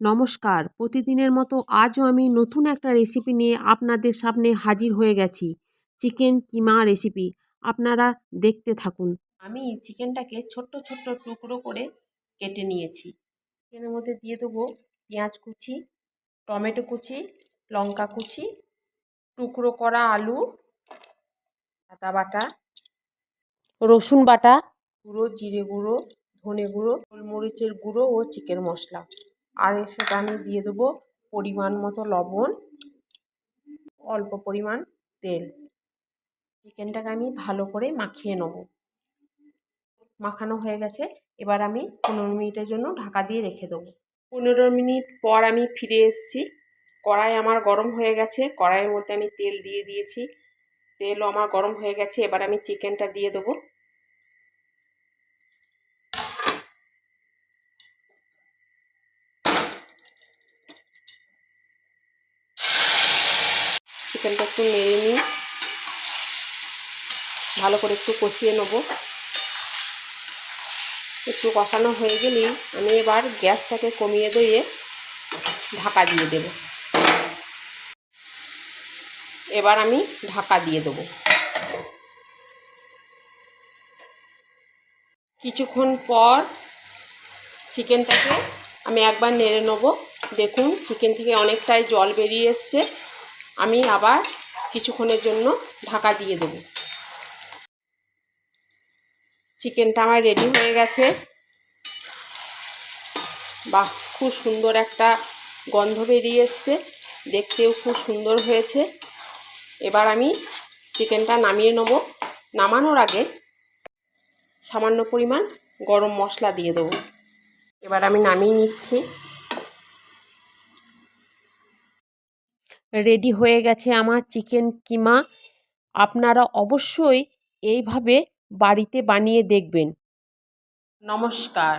নমস্কার, প্রতিদিনের মতো আজও আমি নতুন একটা রেসিপি নিয়ে আপনাদের সামনে হাজির হয়ে গেছি। চিকেন কিমা রেসিপি। আপনারা দেখতে থাকুন। আমি চিকেনটাকে ছোট্ট ছোট্ট টুকরো করে কেটে নিয়েছি। চিকেনের মধ্যে দিয়ে দেবো পেঁয়াজ কুচি, টমেটো কুচি, লঙ্কা কুচি, টুকরো করা আলু, আদা বাটা, রসুন বাটা, গুঁড়ো জিরে গুঁড়ো, ধনে গুঁড়ো, গোলমরিচের গুঁড়ো ও চিকেন মশলা। আর এর সাথে আমি দিয়ে দেবো পরিমাণ মতো লবণ, অল্প পরিমাণ তেল। চিকেনটাকে আমি ভালো করে মাখিয়ে নেব। মাখানো হয়ে গেছে, এবার আমি 15 মিনিটের জন্য ঢাকা দিয়ে রেখে দেবো। 15 মিনিট পর আমি ফিরে এসেছি। কড়াই আমার গরম হয়ে গেছে, কড়াইয়ের মধ্যে আমি তেল দিয়ে দিয়েছি। তেলও আমার গরম হয়ে গেছে, এবার আমি চিকেনটা দিয়ে দেবো। চিকেনটা একটু নেড়ে নিই, ভালো করে একটু কষিয়ে নেব। একটু কষানো হয়ে গেলেই আমি এবার গ্যাসটাকে কমিয়ে দিয়ে ঢাকা দিয়ে দেব। এবার আমি ঢাকা দিয়ে দেবো। কিছুক্ষণ পর চিকেনটাকে আমি একবার নেড়ে নেব। দেখুন চিকেন থেকে অনেকটাই জল বেরিয়ে এসছে। আমি আবার কিছুক্ষণের জন্য ঢাকা দিয়ে দেবো। চিকেনটা আমার রেডি হয়ে গেছে। বাহ, খুব সুন্দর একটা গন্ধ বেরিয়ে এসছে, দেখতেও খুব সুন্দর হয়েছে। এবার আমি চিকেনটা নামিয়ে নেব। নামানোর আগে সামান্য পরিমাণ গরম মশলা দিয়ে দেবো। এবার আমি নামিয়ে নিচ্ছি। রেডি হয়ে গেছে আমার চিকেন কিমা। আপনারা অবশ্যই এইভাবে বাড়িতে বানিয়ে দেখবেন। নমস্কার।